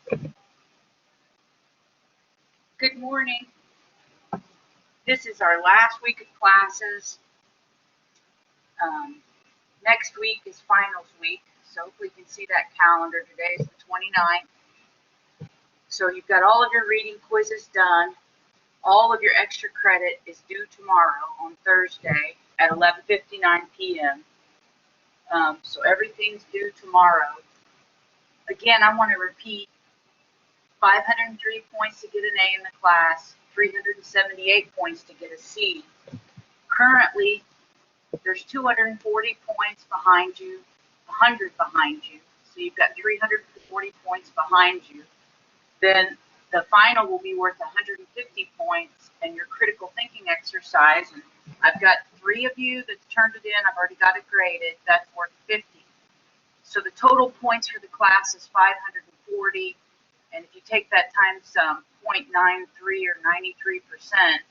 Good morning. This is our last week of classes. Next week is finals week, so if we can see that calendar, today is the 29th. So you've got all of your reading quizzes done. All of your extra credit is due tomorrow on Thursday at 11:59 p.m. So everything's due tomorrow. Again, I want to repeat, 503 points to get an A in the class, 378 points to get a C. Currently, there's 240 points behind you, 100 behind you, so you've got 340 points behind you. Then the final will be worth 150 points, and your critical thinking exercise, and I've got 3 of you that's turned it in, I've already got it graded, that's worth 50. So the total points for the class is 540, and if you take that times 0.93 or 93%,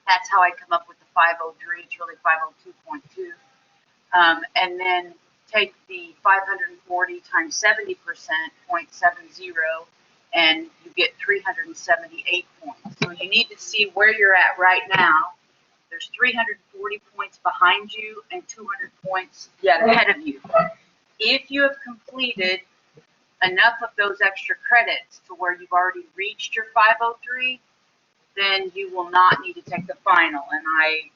that's how I come up with the 503. It's really 502.2. And then take the 540 times 70%, 0.70, and you get 378 points. So you need to see where you're at right now. There's 340 points behind you and 200 points yet ahead of you. If you have completed enough of those extra credits to where you've already reached your 503, then you will not need to take the final. And I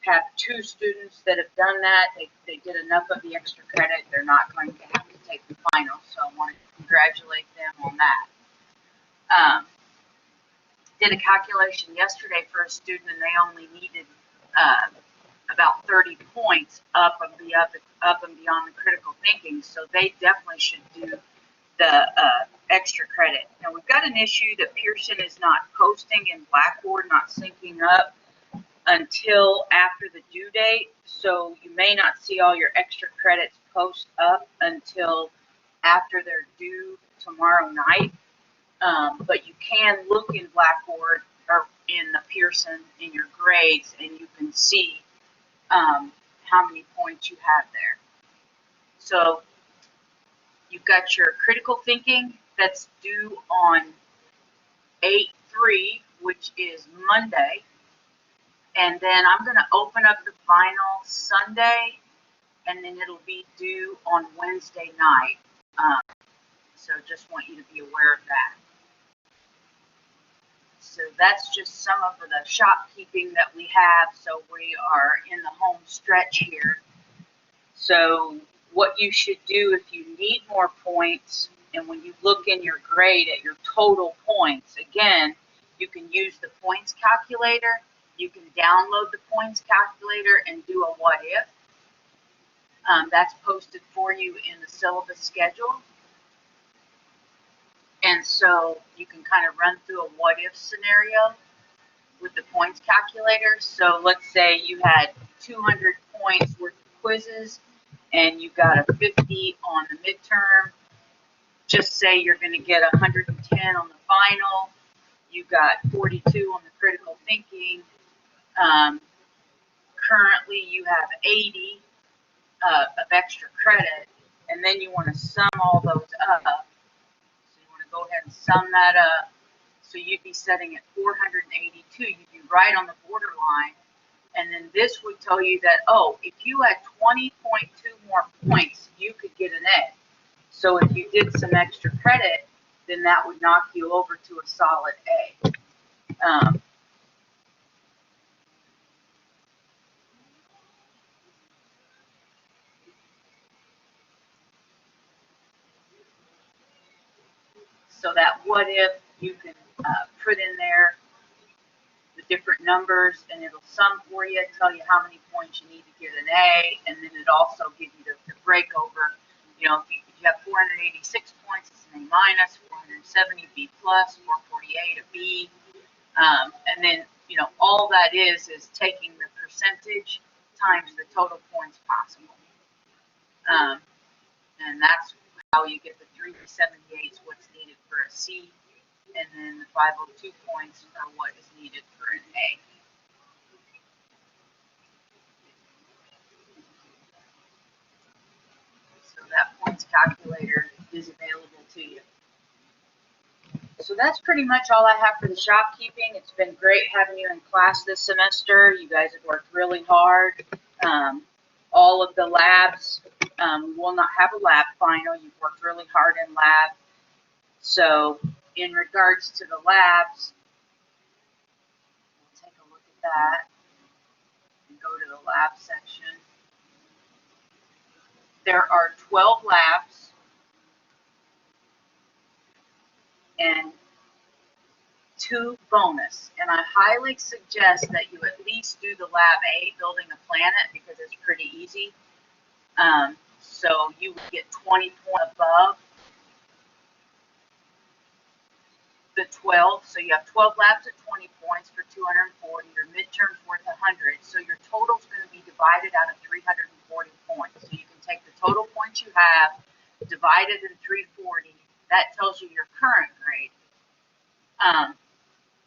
have 2 students that have done that. They did enough of the extra credit. They're not going to have to take the final. So I want to congratulate them on that. Did a calculation yesterday for a student, and they only needed about 30 points up and beyond the critical thinking. So they definitely should do the extra credit. Now we've got an issue that Pearson is not posting in Blackboard, not syncing up until after the due date. So you may not see all your extra credits post up until after they're due tomorrow night. But you can look in Blackboard or in the Pearson in your grades, and you can see how many points you have there. So you've got your critical thinking that's due on 8/3, which is Monday. And then I'm going to open up the final Sunday, and then it'll be due on Wednesday night. So just want you to be aware of that. So that's just some of the shopkeeping that we have. So we are in the home stretch here. So what you should do if you need more points, and when you look in your grade at your total points, again, you can use the points calculator. You can download the points calculator and do a what if. That's posted for you in the syllabus schedule. And so you can kind of run through a what if scenario with the points calculator. So let's say you had 200 points worth of quizzes and you got a 50 on the midterm. Just say you're going to get 110 on the final. You got 42 on the critical thinking. Currently you have 80 of extra credit, and then you want to sum all those up. So you want to go ahead and sum that up. So you'd be setting at 482. You'd be right on the borderline. And then this would tell you that, oh, if you had 20.2 more points, you could get an A. So if you did some extra credit, then that would knock you over to a solid A. So that what if, you can put in there the different numbers, and it'll sum for you, tell you how many points you need to get an A, and then it also gives you the breakover. You know, if you have 486 points, it's an A minus, 470 B plus, 448 a B, and then, you know, all that is taking the percentage times the total points possible. And that's how you get the 378 is what's needed for a C, and then the 502 points are what is needed for an A. So that points calculator is available to you. So that's pretty much all I have for the shopkeeping. It's been great having you in class this semester. You guys have worked really hard. All of the labs, we will not have a lab final. You've worked really hard in lab. So in regards to the labs, we'll take a look at that and go to the lab section. There are 12 labs and 2 bonus, and I highly suggest that you at least do the lab A, building a planet, because it's pretty easy. So you would get 20 points above the 12. So you have 12 labs at 20 points for 240. Your midterm's worth 100. So your total's going to be divided out of 340 points. So you can take the total points you have, divide it in 340. That tells you your current grade.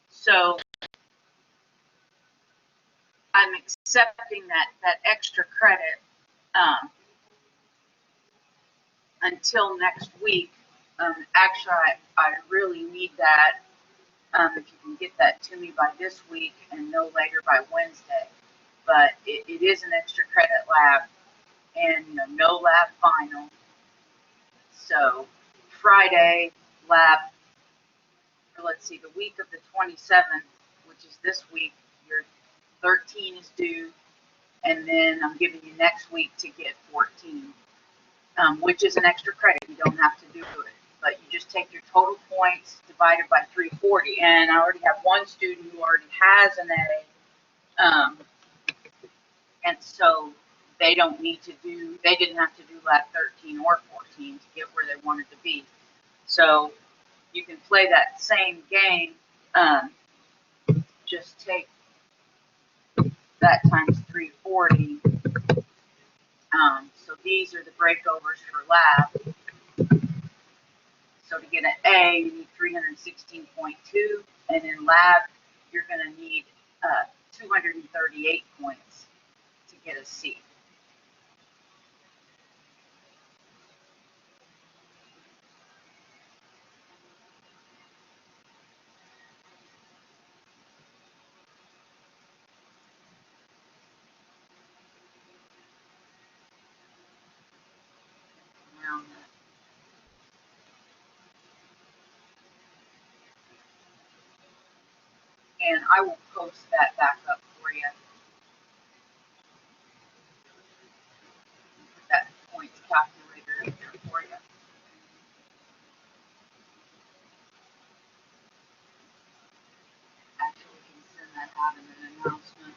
So I'm accepting that extra credit until next week. Actually, I really need that. If you can get that to me by this week and no later by Wednesday. But it is an extra credit lab and no lab final. So Friday lab, or let's see, the week of the 27th, which is this week, your 13 is due, and then I'm giving you next week to get 14, which is an extra credit. You don't have to do it, but you just take your total points divided by 340. And I already have one student who already has an A, and so they didn't have to do lab 13 or 14 to get where they wanted to be. So you can play that same game. Just take that times 340. So these are the breakovers for lab. So to get an A, you need 316.2, and in lab, you're going to need 238 points to get a C. And I will post that back up for you. Put that points calculator in there for you. Actually, we can send that out in an announcement.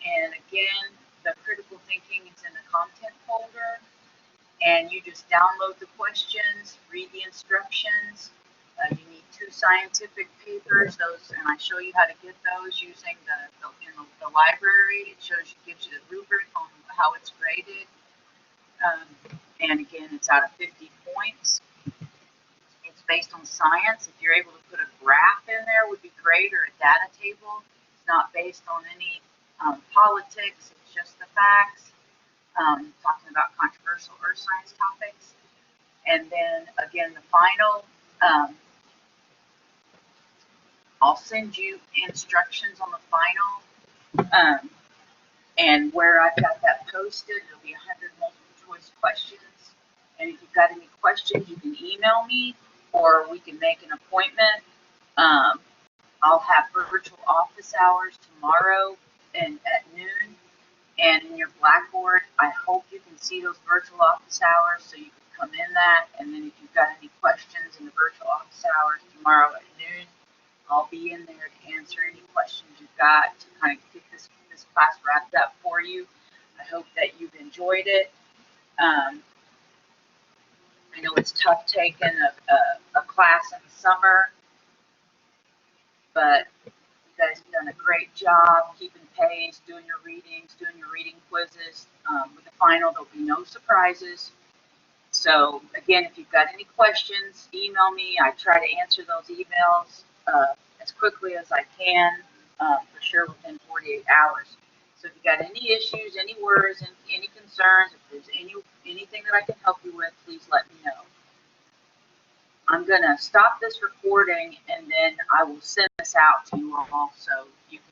And again, the critical thinking is in the content folder, and you just download the questions, read the instructions. You need 2 scientific papers, those, and I show you how to get those using the library. It gives you the rubric on how it's graded. And again, it's out of 50 points. It's based on science. If you're able to put a graph in there, would be great, or a data table. It's not based on any politics. It's just the facts. Talking about controversial earth science topics. And then again, the final, I'll send you instructions on the final. And where I've got that posted, there'll be 100 multiple choice questions. And if you've got any questions, you can email me, or we can make an appointment. I'll have virtual office hours tomorrow and at noon. And in your Blackboard, I hope you can see those virtual office hours, so you can come in that. And then if you've got any questions in the virtual office hours tomorrow at noon, I'll be in there to answer any questions you've got to kind of get this class wrapped up for you. I hope that you've enjoyed it. I know it's tough taking a class in the summer, but you guys have done a great job keeping pace, doing your readings, doing your reading quizzes. With the final, there'll be no surprises. So again, if you've got any questions, email me. I try to answer those emails as quickly as I can, for sure within 48 hours. So if you've got any issues, any worries, any concerns, if there's anything that I can help you with, please let me know. I'm going to stop this recording, and then I will send this out to you all so you can